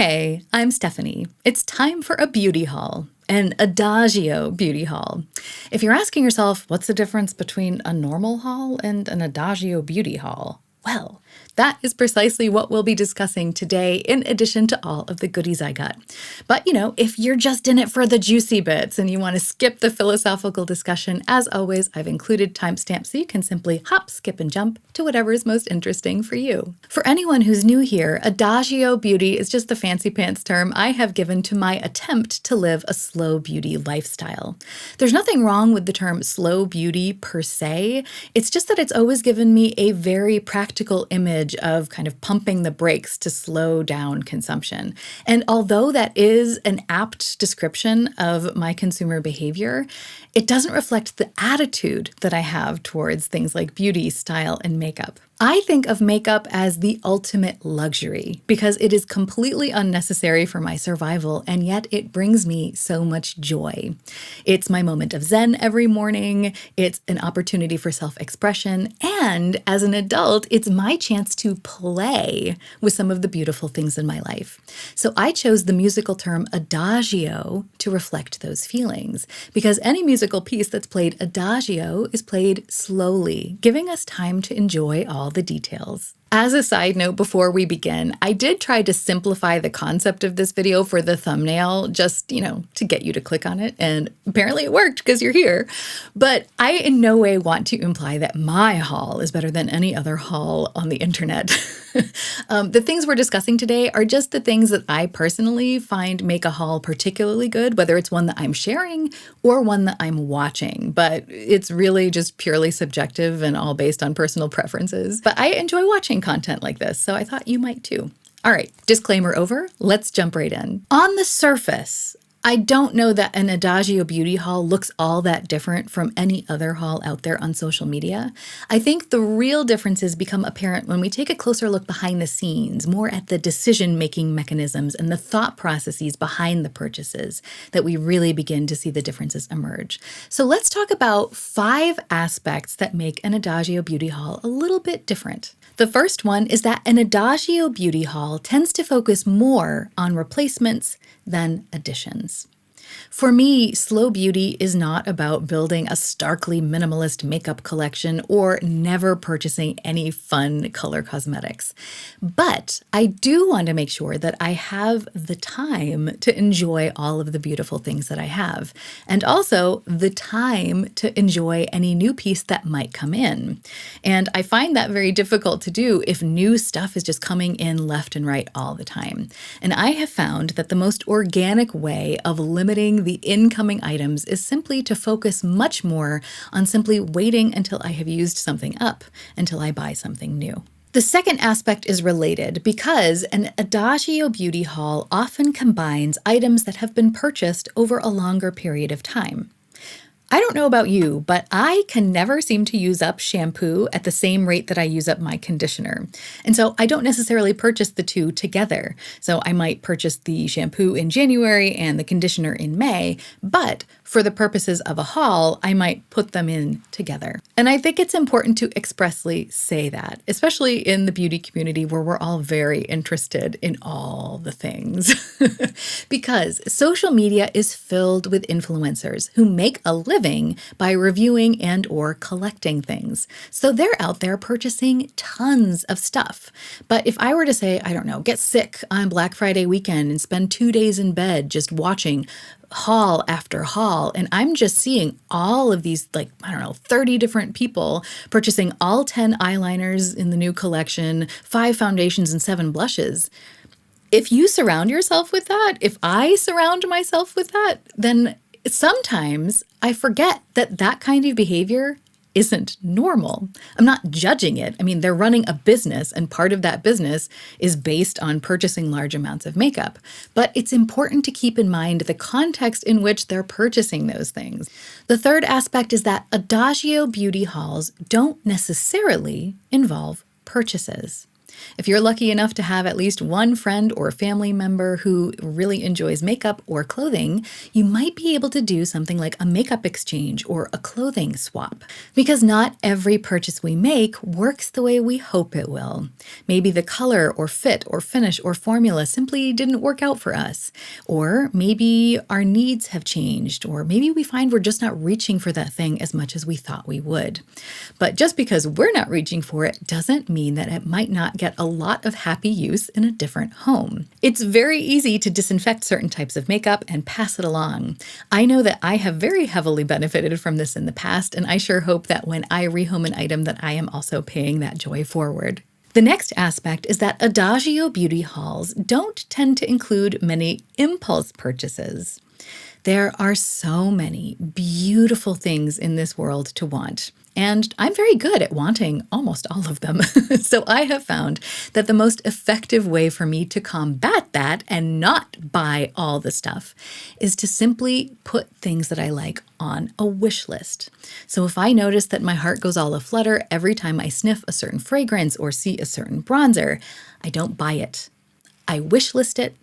Hey, I'm Stephanie. It's time for a beauty haul, an Adagio beauty haul. If you're asking yourself, what's the difference between a normal haul and an Adagio beauty haul? Well, that is precisely what we'll be discussing today, in addition to all of the goodies I got. But, if you're just in it for the juicy bits and you want to skip the philosophical discussion, as always, I've included timestamps so you can simply hop, skip, and jump to whatever is most interesting for you. For anyone who's new here, Adagio beauty is just the fancy pants term I have given to my attempt to live a slow beauty lifestyle. There's nothing wrong with the term slow beauty per se. It's just that it's always given me a very practical image of kind of pumping the brakes to slow down consumption. And although that is an apt description of my consumer behavior, it doesn't reflect the attitude that I have towards things like beauty, style, and makeup. I think of makeup as the ultimate luxury because it is completely unnecessary for my survival, and yet it brings me so much joy. It's my moment of zen every morning, it's an opportunity for self-expression, and as an adult, it's my chance to play with some of the beautiful things in my life. So I chose the musical term adagio to reflect those feelings, because any musical piece that's played adagio is played slowly, giving us time to enjoy all the details. As a side note, before we begin, I did try to simplify the concept of this video for the thumbnail, just, to get you to click on it, and apparently it worked because you're here. But I in no way want to imply that my haul is better than any other haul on the internet. The things we're discussing today are just the things that I personally find make a haul particularly good, whether it's one that I'm sharing or one that I'm watching. But it's really just purely subjective and all based on personal preferences. But I enjoy watching content like this, so I thought you might too. All right, disclaimer over. Let's jump right in. On the surface, I don't know that an Adagio beauty haul looks all that different from any other haul out there on social media. I think the real differences become apparent when we take a closer look behind the scenes, more at the decision-making mechanisms and the thought processes behind the purchases, that we really begin to see the differences emerge. So let's talk about 5 aspects that make an Adagio beauty haul a little bit different. The first one is that an Adagio beauty haul tends to focus more on replacements than additions. For me, slow beauty is not about building a starkly minimalist makeup collection or never purchasing any fun color cosmetics. But I do want to make sure that I have the time to enjoy all of the beautiful things that I have, and also the time to enjoy any new piece that might come in. And I find that very difficult to do if new stuff is just coming in left and right all the time. And I have found that the most organic way of limiting the incoming items is simply to focus much more on simply waiting until I have used something up, until I buy something new. The second aspect is related because an Adagio beauty haul often combines items that have been purchased over a longer period of time. I don't know about you, but I can never seem to use up shampoo at the same rate that I use up my conditioner. And so I don't necessarily purchase the two together. So I might purchase the shampoo in January and the conditioner in May, but for the purposes of a haul, I might put them in together. And I think it's important to expressly say that, especially in the beauty community where we're all very interested in all the things. Because social media is filled with influencers who make a living by reviewing and or collecting things. So they're out there purchasing tons of stuff. But if I were to say, get sick on Black Friday weekend and spend 2 days in bed just watching haul after haul, and I'm just seeing all of these 30 different people purchasing all 10 eyeliners in the new collection, 5 foundations, and 7 blushes. If you surround yourself with that, if I surround myself with that, then sometimes I forget that that kind of behavior isn't normal. I'm not judging it. I mean, they're running a business, and part of that business is based on purchasing large amounts of makeup. But it's important to keep in mind the context in which they're purchasing those things. The third aspect is that Adagio beauty hauls don't necessarily involve purchases. If you're lucky enough to have at least one friend or family member who really enjoys makeup or clothing, you might be able to do something like a makeup exchange or a clothing swap. Because not every purchase we make works the way we hope it will. Maybe the color or fit or finish or formula simply didn't work out for us. Or maybe our needs have changed, or maybe we find we're just not reaching for that thing as much as we thought we would. But just because we're not reaching for it doesn't mean that it might not get a lot of happy use in a different home. It's very easy to disinfect certain types of makeup and pass it along. I know that I have very heavily benefited from this in the past, and I sure hope that when I rehome an item that I am also paying that joy forward. The next aspect is that Adagio beauty hauls don't tend to include many impulse purchases. There are so many beautiful things in this world to want, and I'm very good at wanting almost all of them. So I have found that the most effective way for me to combat that and not buy all the stuff is to simply put things that I like on a wish list. So if I notice that my heart goes all aflutter every time I sniff a certain fragrance or see a certain bronzer, I don't buy it. I wish list it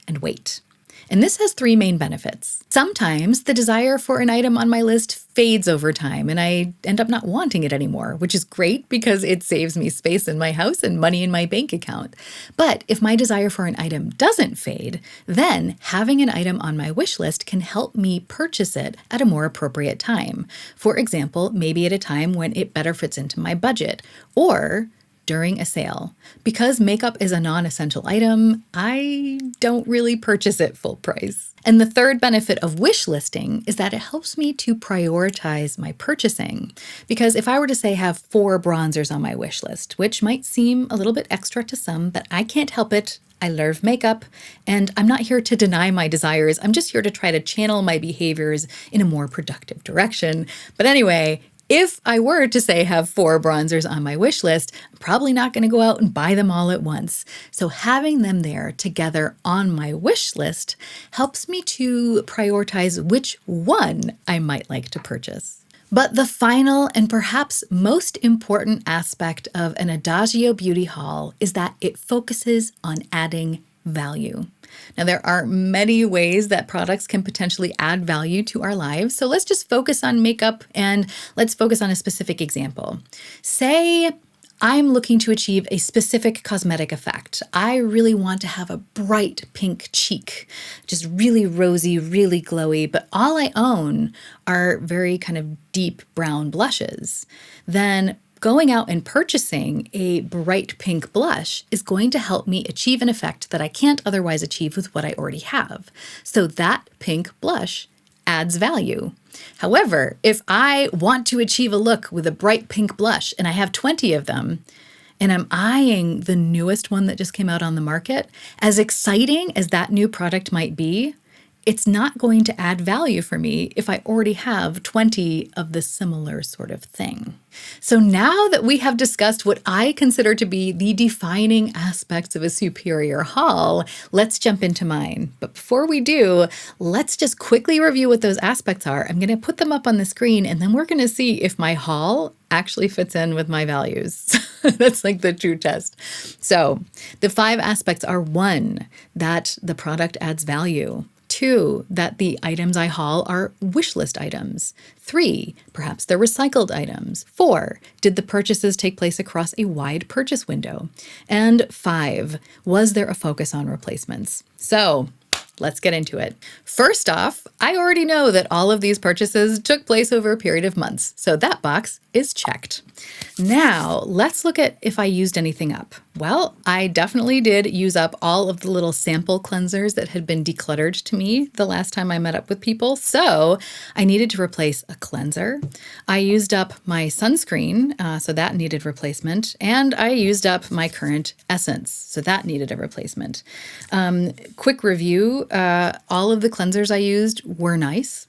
and wait. And this has three main benefits. Sometimes the desire for an item on my list fades over time and I end up not wanting it anymore, which is great because it saves me space in my house and money in my bank account. But if my desire for an item doesn't fade, then having an item on my wish list can help me purchase it at a more appropriate time. For example, maybe at a time when it better fits into my budget, or during a sale. Because makeup is a non-essential item, I don't really purchase it full price. And the third benefit of wish listing is that it helps me to prioritize my purchasing. Because if I were to say have 4 bronzers on my wish list, which might seem a little bit extra to some, but I can't help it. I love makeup, and I'm not here to deny my desires. I'm just here to try to channel my behaviors in a more productive direction. But anyway, if I were to say have 4 bronzers on my wish list, I'm probably not going to go out and buy them all at once. So having them there together on my wish list helps me to prioritize which one I might like to purchase. But the final and perhaps most important aspect of an Adagio beauty haul is that it focuses on adding value. Now, there are many ways that products can potentially add value to our lives. So let's just focus on makeup and let's focus on a specific example. Say I'm looking to achieve a specific cosmetic effect. I really want to have a bright pink cheek, just really rosy, really glowy, but all I own are very kind of deep brown blushes. Then going out and purchasing a bright pink blush is going to help me achieve an effect that I can't otherwise achieve with what I already have. So that pink blush adds value. However, if I want to achieve a look with a bright pink blush and I have 20 of them, and I'm eyeing the newest one that just came out on the market, as exciting as that new product might be, it's not going to add value for me if I already have 20 of the similar sort of thing. So now that we have discussed what I consider to be the defining aspects of a superior haul, let's jump into mine. But before we do, let's just quickly review what those aspects are. I'm going to put them up on the screen and then we're going to see if my haul actually fits in with my values. That's like the true test. So the 5 aspects are: 1, that the product adds value. 2, that the items I haul are wish list items. 3, perhaps they're recycled items. 4, did the purchases take place across a wide purchase window? And 5, was there a focus on replacements? So let's get into it. First off, I already know that all of these purchases took place over a period of months, so that box is checked. Now, let's look at if I used anything up. Well, I definitely did use up all of the little sample cleansers that had been decluttered to me the last time I met up with people, so I needed to replace a cleanser. I used up my sunscreen, so that needed replacement, and I used up my current essence, so that needed a replacement. Quick review, all of the cleansers I used were nice.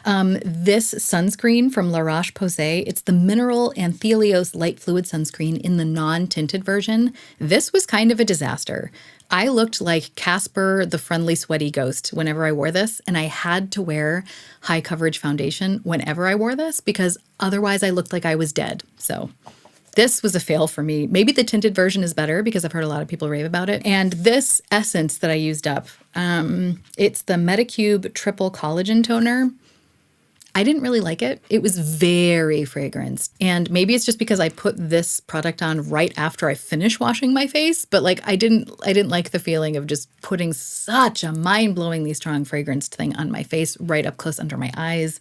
This sunscreen from La Roche-Posay, it's the Mineral Anthelios Light Fluid Sunscreen in the non-tinted version. This was kind of a disaster. I looked like Casper the Friendly Sweaty Ghost whenever I wore this, and I had to wear high coverage foundation whenever I wore this because otherwise I looked like I was dead. So This was a fail for me. Maybe the tinted version is better because I've heard a lot of people rave about it. And this essence that I used up, it's the Medicube Triple Collagen Toner. I didn't really like it. It was very fragranced. And maybe it's just because I put this product on right after I finish washing my face, but like I didn't like the feeling of just putting such a mind-blowingly strong fragranced thing on my face right up close under my eyes.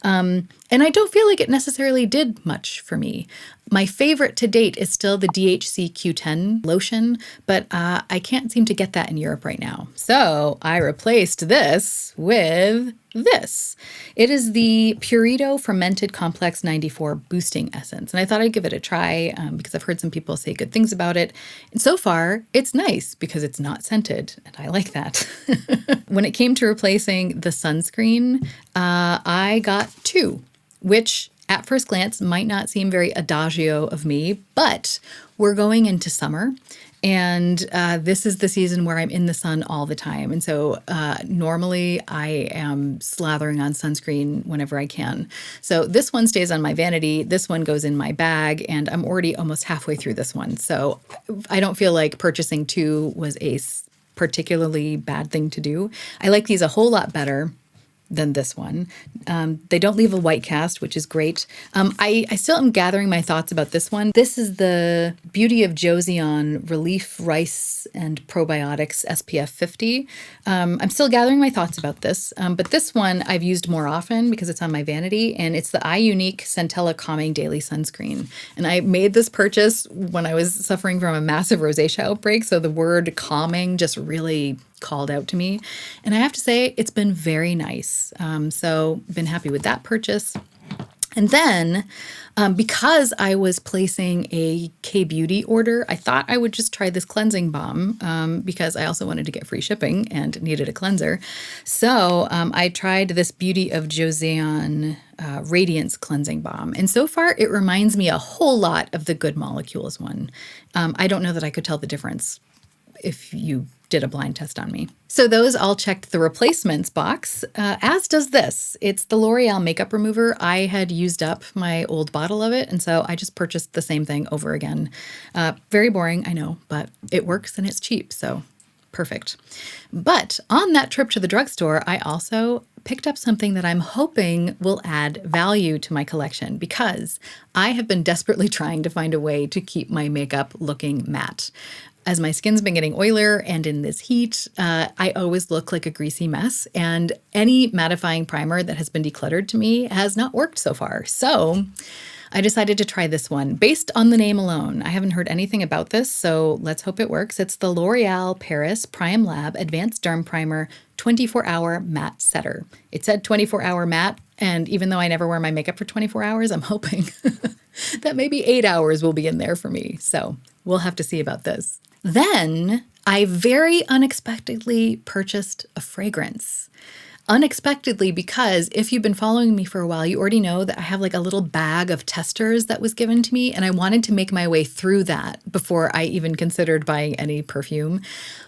And I don't feel like it necessarily did much for me. My favorite to date is still the DHC Q10 lotion, but I can't seem to get that in Europe right now. So I replaced this with this. It is the Purito Fermented Complex 94 Boosting Essence. And I thought I'd give it a try because I've heard some people say good things about it. And so far, it's nice because it's not scented, and I like that. When it came to replacing the sunscreen, I got two, which at first glance might not seem very adagio of me, but we're going into summer. And this is the season where I'm in the sun all the time. And so normally I am slathering on sunscreen whenever I can. So this one stays on my vanity. This one goes in my bag. And I'm already almost halfway through this one. So I don't feel like purchasing two was a particularly bad thing to do. I like these a whole lot better than this one. They don't leave a white cast, which is great. I still am gathering my thoughts about this one. This is the Beauty of Joseon Relief Rice and Probiotics SPF 50. I'm still gathering my thoughts about this, but this one I've used more often because it's on my vanity, and it's the iUnique Centella Calming Daily Sunscreen. And I made this purchase when I was suffering from a massive rosacea outbreak, so the word calming just really called out to me. And I have to say, it's been very nice. So been happy with that purchase. And then because I was placing a K-Beauty order, I thought I would just try this cleansing balm because I also wanted to get free shipping and needed a cleanser. So I tried this Beauty of Joseon Radiance Cleansing Balm. And so far, it reminds me a whole lot of the Good Molecules one. I don't know that I could tell the difference if you did a blind test on me. So those all checked the replacements box, as does this. It's the L'Oreal makeup remover. I had used up my old bottle of it, and so I just purchased the same thing over again. Very boring, I know, but it works and it's cheap, so perfect. But on that trip to the drugstore, I also picked up something that I'm hoping will add value to my collection because I have been desperately trying to find a way to keep my makeup looking matte. As my skin's been getting oilier and in this heat, I always look like a greasy mess, and any mattifying primer that has been decluttered to me has not worked so far. So I decided to try this one based on the name alone. I haven't heard anything about this, so let's hope it works. It's the L'Oreal Paris Prime Lab Advanced Derm Primer 24-Hour Matte Setter. It said 24-hour matte, and even though I never wear my makeup for 24 hours, I'm hoping that maybe 8 hours will be in there for me. So we'll have to see about this. Then I very unexpectedly purchased a fragrance. Unexpectedly, because if you've been following me for a while, you already know that I have like a little bag of testers that was given to me, and I wanted to make my way through that before I even considered buying any perfume.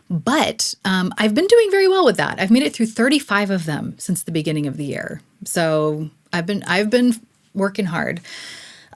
But I've been doing very well with that. I've made it through 35 of them since the beginning of the year. So I've been working hard.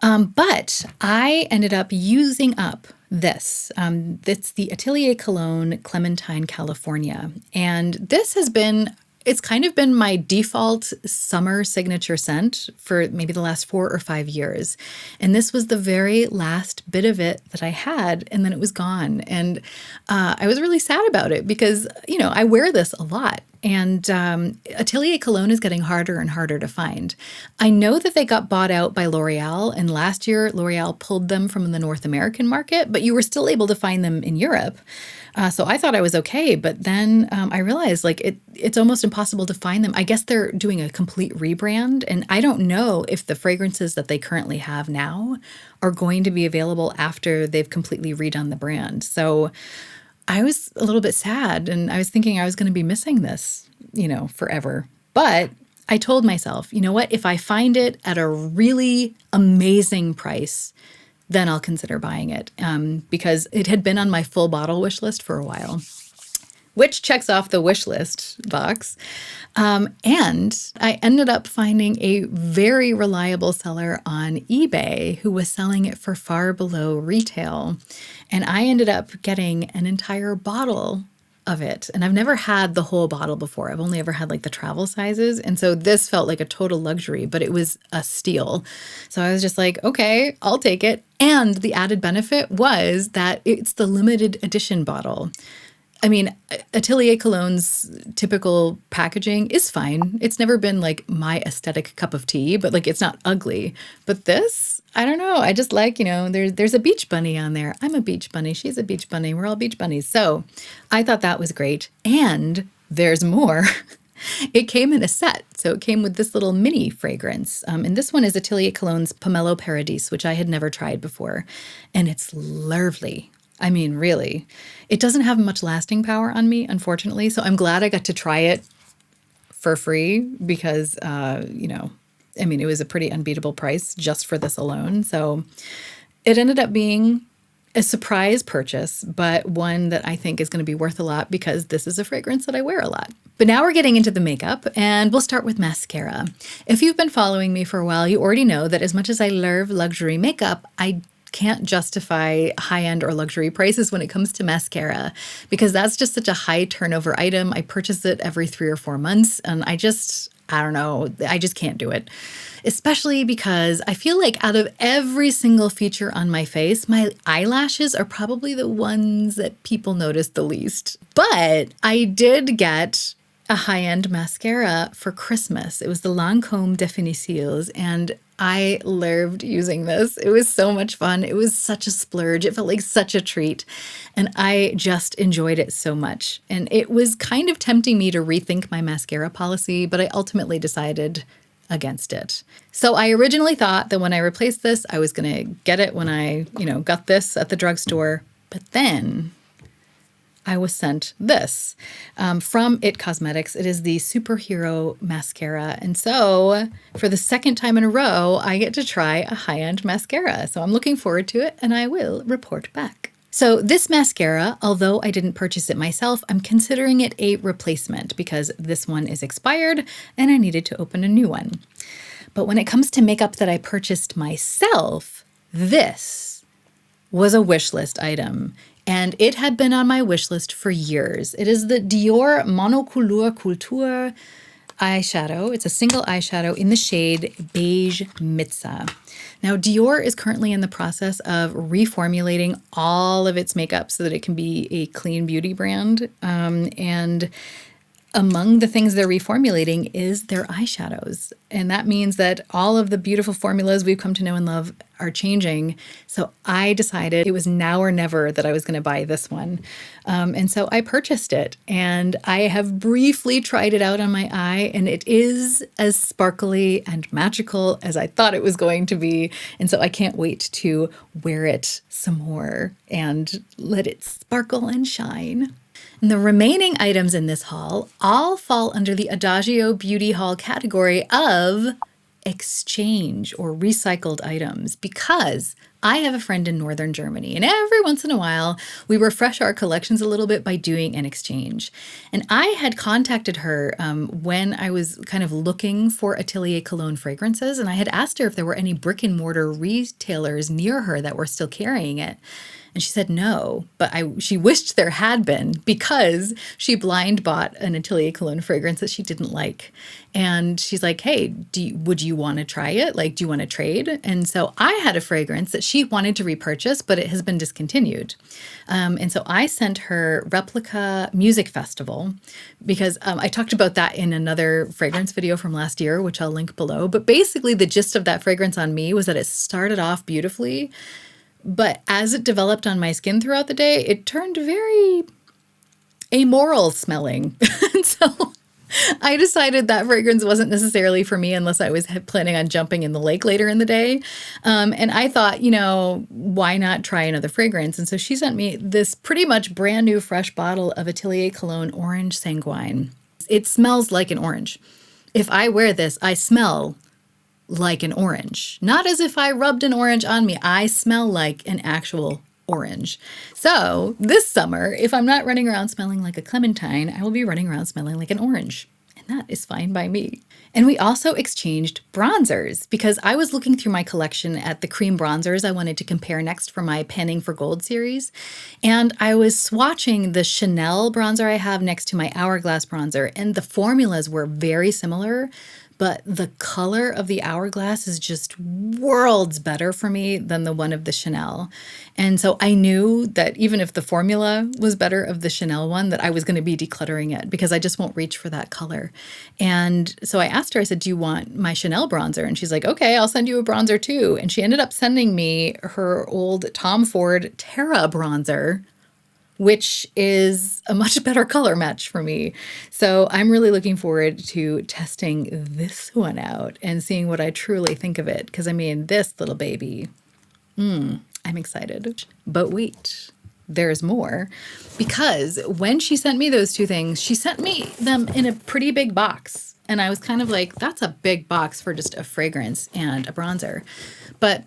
But I ended up using up this. It's the Atelier Cologne Clementine California. And this has been, it's kind of been my default summer signature scent for maybe the last 4 or 5 years. And this was the very last bit of it that I had, and then it was gone. And I was really sad about it because, you know, I wear this a lot. And Atelier Cologne is getting harder and harder to find. I know that they got bought out by L'Oreal, and last year L'Oreal pulled them from the North American market, but you were still able to find them in Europe. So I thought I was okay, but then I realized like it's almost impossible to find them. I guess they're doing a complete rebrand, and I don't know if the fragrances that they currently have now are going to be available after they've completely redone the brand. So I was a little bit sad, and I was thinking I was going to be missing this, you know, forever. But I told myself, you know what, if I find it at a really amazing price, then I'll consider buying it because it had been on my full bottle wish list for a while. which checks off the wish list box. And I ended up finding a very reliable seller on eBay who was selling it for far below retail. And I ended up getting an entire bottle of it. And I've never had the whole bottle before. I've only ever had like the travel sizes. And so this felt like a total luxury, but it was a steal. So I was just like, okay, I'll take it. And the added benefit was that it's the limited edition bottle. I mean, Atelier Cologne's typical packaging is fine. It's never been like my aesthetic cup of tea, but like it's not ugly. But this, I don't know. I just like, there's a beach bunny on there. I'm a beach bunny. She's a beach bunny. We're all beach bunnies. So I thought that was great. And there's more. It came in a set. So it came with this little mini fragrance. And this one is Atelier Cologne's Pomelo Paradis, which I had never tried before. And it's lovely. I mean, really, it doesn't have much lasting power on me, unfortunately. So I'm glad I got to try it for free because, it was a pretty unbeatable price just for this alone. So it ended up being a surprise purchase, but one that I think is going to be worth a lot because this is a fragrance that I wear a lot. But now we're getting into the makeup, and we'll start with mascara. If you've been following me for a while, you already know that as much as I love luxury makeup, I can't justify high-end or luxury prices when it comes to mascara because that's just such a high turnover item. I purchase it every 3 or 4 months, and I just can't do it. Especially because I feel like out of every single feature on my face, my eyelashes are probably the ones that people notice the least. But I did get a high-end mascara for Christmas. It was the Lancôme Définitions, and I loved using this. It was so much fun. It was such a splurge. It felt like such a treat. And I just enjoyed it so much. And it was kind of tempting me to rethink my mascara policy, but I ultimately decided against it. So I originally thought that when I replaced this, I was going to get it when I, got this at the drugstore. But then I was sent this from IT Cosmetics. It is the Superhero Mascara. And so for the second time in a row, I get to try a high-end mascara. So I'm looking forward to it, and I will report back. So this mascara, although I didn't purchase it myself, I'm considering it a replacement because this one is expired and I needed to open a new one. But when it comes to makeup that I purchased myself, this was a wish list item. And it had been on my wish list for years. It is the Dior Monocouleur Couture eyeshadow. It's a single eyeshadow in the shade Beige Mitza. Now, Dior is currently in the process of reformulating all of its makeup so that it can be a clean beauty brand. And among the things they're reformulating is their eyeshadows. And that means that all of the beautiful formulas we've come to know and love are changing. So I decided it was now or never that I was going to buy this one. And so I purchased it, and I have briefly tried it out on my eye, and it is as sparkly and magical as I thought it was going to be. And so I can't wait to wear it some more and let it sparkle and shine. And the remaining items in this haul all fall under the Adagio Beauty Haul category of exchange or recycled items because I have a friend in northern Germany, and every once in a while we refresh our collections a little bit by doing an exchange. And I had contacted her when I was kind of looking for Atelier Cologne fragrances, and I had asked her if there were any brick and mortar retailers near her that were still carrying it. And she said no, but she wished there had been because she blind bought an Atelier Cologne fragrance that she didn't like. And she's like, hey, would you want to try it? Like, do you want to trade? And so I had a fragrance that she wanted to repurchase, but it has been discontinued. And so I sent her Replica Music Festival because I talked about that in another fragrance video from last year, which I'll link below. But basically the gist of that fragrance on me was that it started off beautifully, but as it developed on my skin throughout the day, it turned very amoral smelling. And so I decided that fragrance wasn't necessarily for me unless I was planning on jumping in the lake later in the day. And I thought, why not try another fragrance? And so she sent me this pretty much brand new fresh bottle of Atelier Cologne Orange Sanguine. It smells like an orange. If I wear this, I smell like an orange. Not as if I rubbed an orange on me. I smell like an actual orange. So this summer, if I'm not running around smelling like a clementine, I will be running around smelling like an orange. And that is fine by me. And we also exchanged bronzers because I was looking through my collection at the cream bronzers I wanted to compare next for my Panning for Gold series. And I was swatching the Chanel bronzer I have next to my Hourglass bronzer, and the formulas were very similar, but the color of the Hourglass is just worlds better for me than the one of the Chanel. And so I knew that even if the formula was better of the Chanel one, that I was going to be decluttering it because I just won't reach for that color. And so I asked her, I said, do you want my Chanel bronzer? And she's like, okay, I'll send you a bronzer too. And she ended up sending me her old Tom Ford Terra bronzer, which is a much better color match for me. So I'm really looking forward to testing this one out and seeing what I truly think of it. Because I mean, this little baby, I'm excited. But wait, there's more. Because when she sent me those two things, she sent me them in a pretty big box. And I was kind of like, that's a big box for just a fragrance and a bronzer. But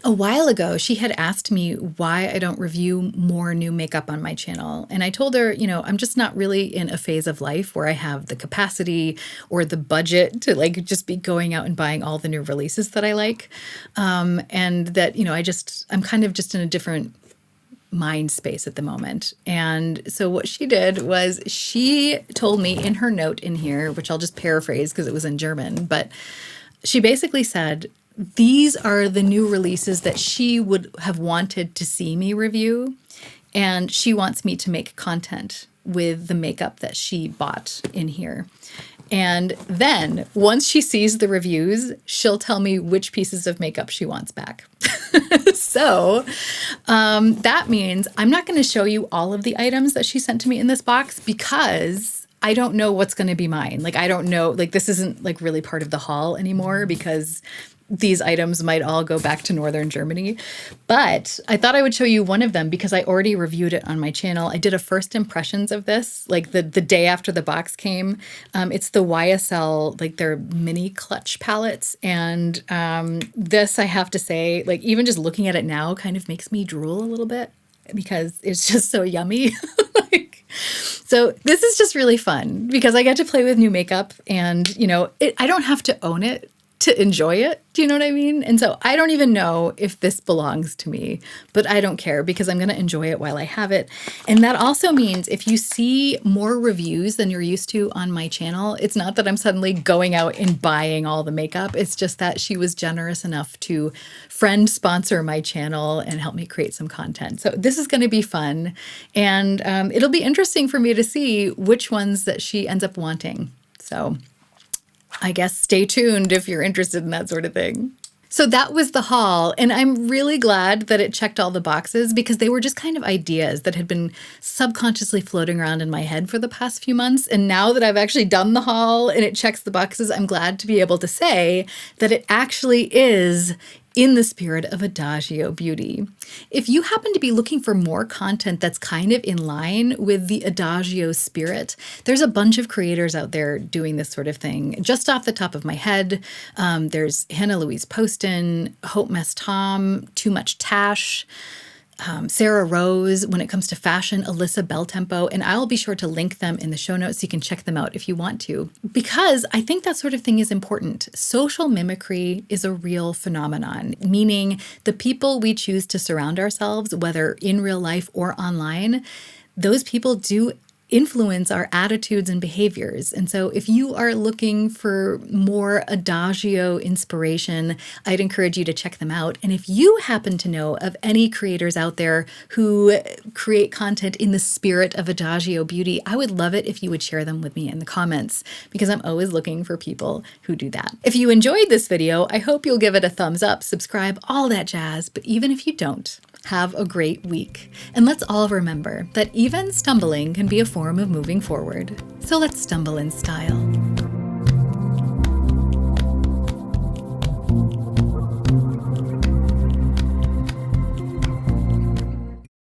a while ago, she had asked me why I don't review more new makeup on my channel. And I told her, I'm just not really in a phase of life where I have the capacity or the budget to like just be going out and buying all the new releases that I like. And that, I'm kind of just in a different mind space at the moment. And so what she did was she told me in her note in here, which I'll just paraphrase because it was in German, but she basically said, these are the new releases that she would have wanted to see me review. And she wants me to make content with the makeup that she bought in here. And then once she sees the reviews, she'll tell me which pieces of makeup she wants back. So that means I'm not going to show you all of the items that she sent to me in this box because I don't know what's going to be mine. Like, I don't know, like this isn't like really part of the haul anymore because these items might all go back to Northern Germany. But I thought I would show you one of them because I already reviewed it on my channel. I did a first impressions of this, like the day after the box came. It's the YSL, like their mini clutch palettes. And this, I have to say, like even just looking at it now kind of makes me drool a little bit because it's just so yummy. So this is just really fun because I get to play with new makeup and, I don't have to own it to enjoy it. Do you know what I mean? And so I don't even know if this belongs to me, but I don't care because I'm going to enjoy it while I have it. And that also means if you see more reviews than you're used to on my channel, it's not that I'm suddenly going out and buying all the makeup. It's just that she was generous enough to friend sponsor my channel and help me create some content. So this is going to be fun. And it'll be interesting for me to see which ones that she ends up wanting. So I guess stay tuned if you're interested in that sort of thing. So that was the haul, and I'm really glad that it checked all the boxes because they were just kind of ideas that had been subconsciously floating around in my head for the past few months. And now that I've actually done the haul and it checks the boxes, I'm glad to be able to say that it actually is in the spirit of Adagio Beauty. If you happen to be looking for more content that's kind of in line with the Adagio spirit, there's a bunch of creators out there doing this sort of thing. Just off the top of my head, there's Hannah Louise Poston, Hope Mess Tom, Too Much Tash, Sarah Rose, when it comes to fashion, Alyssa Beltempo, and I'll be sure to link them in the show notes so you can check them out if you want to, because I think that sort of thing is important. Social mimicry is a real phenomenon, meaning the people we choose to surround ourselves, whether in real life or online, those people do influence our attitudes and behaviors. And so if you are looking for more Adagio inspiration, I'd encourage you to check them out. And if you happen to know of any creators out there who create content in the spirit of Adagio Beauty, I would love it if you would share them with me in the comments because I'm always looking for people who do that. If you enjoyed this video, I hope you'll give it a thumbs up, subscribe, all that jazz. But even if you don't, have a great week. And let's all remember that even stumbling can be a form of moving forward. So let's stumble in style.